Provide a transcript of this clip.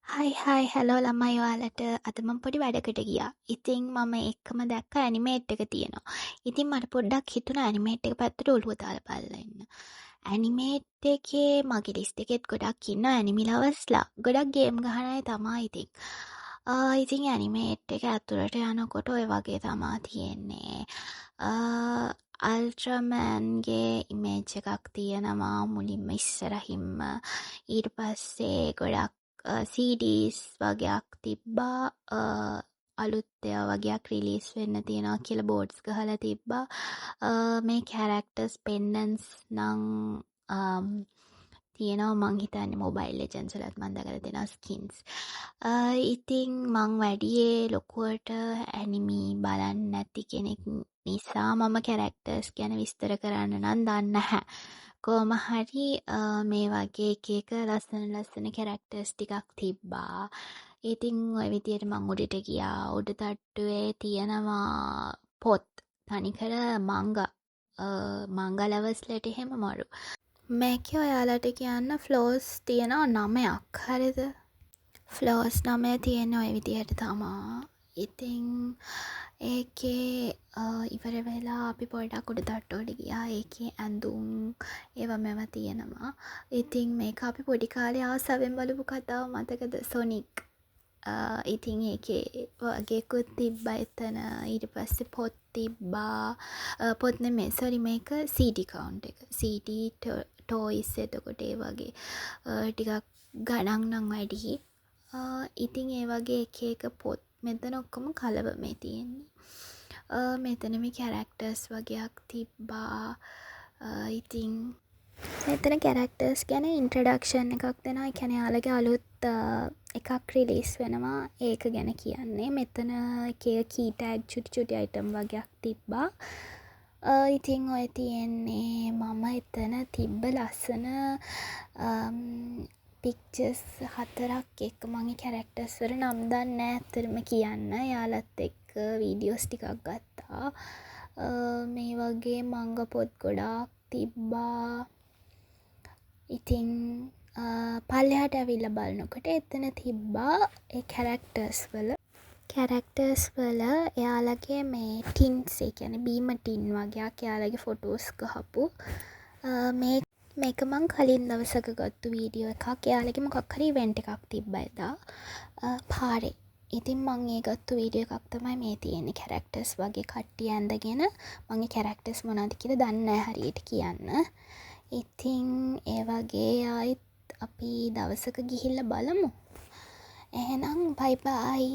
හයි hello ළමයි ඔයාලට අද මම පොඩි වැඩකට ගියා. ඉතින් මම එක්කම දැක්ක ඇනිමේට් එක තියෙනවා. ඉතින් මට පොඩ්ඩක් හිතුණා ඇනිමේට් එක පැත්තට ඔළුව දාලා බලලා ඉන්න. ඇනිමේට් එකේ මගේ ලිස්ට් එකෙත් ගොඩක් ඉන්නවා ඇනිමි ලවර්ස්ලා. ගොඩක් ගේම් ගහන අය තමයි ඉතින්. ඉතින් ඇනිමේට් එක ඇතුළට යනකොට ඔය වගේ තමා තියෙන්නේ. අල්ට්‍රමෑන්ගේ ඉමේජ් එකක් තියෙනවා මුලින්ම ඉස්සරහින්ම. ඊට පස්සේ ගොඩක් CDs වගේක් තිබ්බා අලුත් ඒවා වගේක් රිලීස් වෙන්න තියෙනවා කියලා බෝඩ්ස් ගහලා තිබ්බා. මේ කැරක්ටර්ස් පෙන්ඩන්ස් නම් තියෙනවා මං හිතන්නේ මොබයිල් ලෙජන්ඩ්ස් වලත් මං දැකලා තියෙනවා ස්කින්ස්. ඉතින් මං වැඩියේ ලොකුවට ඇනිමි බලන්නේ නැති කෙනෙක් නිසා මම කැරක්ටර්ස් ගැන විස්තර කරන්න නම් දන්නේ නැහැ. කොහොම හරි මේ වගේ එක ලස්සන කැරක්ටර්ස් ටිකක් තිබ්බා. ඉතින් ඔය විදියට මං උඩට ගියා. උඩ තට්ටුවේ තියෙනවා පොත්. තනිකර මංගා ලවර්ස්ලට එහෙම මරු. මේකේ ඔයාලට කියන්න ෆ්ලෝස් තියෙනවා 9ක්. හරිද? ෆ්ලෝස් 9 තියෙන ඔය විදියට තමා. ඉතින් ඒකේ ඉවර වෙලා අපි පොඩ්ඩක් උඩ තට්ටුවට ගියා. ඒකේ ඇඳුම් ඒවා මේවා තියෙනවා. ඉතින් මේක අපි පොඩි කාලේ ආසාවෙන් බලපු කතාව මතකද? සොනික්. ඉතින් ඒකේ වගේකුත් තිබ්බා එතන. ඊට පස්සේ පොත් තිබ්බා. පොත් නෙමෙයි සෝරි මේක CD කවුන්ට් එක. CD ටෝයිස් එතකොට ඒ වගේ ටිකක් ගණන් නම් වැඩි. ඉතින් ඒ වගේ එක පොත් මෙතන ඔක්කොම කලවමේ තියෙන්නේ. මෙතන මේ කැරක්ටර්ස් වගේක් තිබ්බා. ඉතින් මෙතන කැරක්ටර්ස් ගැන ඉන්ට්‍රොඩක්ෂන් එකක් දෙනවා. ඒ කියන්නේ යාළගේ අලුත් එකක් රිලීස් වෙනවා. ඒක ගැන කියන්නේ. මෙතන එක කී ටැග් චුටි අයිටම් වගේක් තිබ්බා. ඉතින් ඔය තියෙන්නේ මම එතන තිබ්බ ලස්සන පික්චර්ස් 4ක් එක්ක මම කැරක්ටර්ස් වල නම් දන්නේ නැහැ ඇත්තටම කියන්න. යාළුවත් එක්ක වීඩියෝස් ටිකක් ගත්තා. මේ වගේ මංගා පොත් ගොඩාක් තිබ්බා. ඉතින් පල්ලෙහාට ඇවිල්ලා බලනකොට එතන තිබ්බා ඒ කැරක්ටර්ස් වල එයාලගේ මේ ටින්ස් ඒ කියන්නේ බීම ටින් වගේක් එයාලගේ ෆොටෝස් ගහපු මේක මං කලින් දවසක ගත්තු වීඩියෝ එකක්. එයාලගේ මොකක් හරි ඉවෙන්ට් එකක් තිබ්බා එදා පාරේ. ඉතින් මං ඒ ගත්තු වීඩියෝ එකක් තමයි මේ තියෙන්නේ. කැරක්ටර්ස් වගේ කට්ටිය ඇඳගෙන මං ඒ කැරක්ටර්ස් මොනවද කියලා දන්නේ නැහැ හරියට කියන්න. ඉතින් ඒ වගේ ආයිත් අපි දවසක ගිහිල්ලා බලමු. එහෙනම් බයි බයි.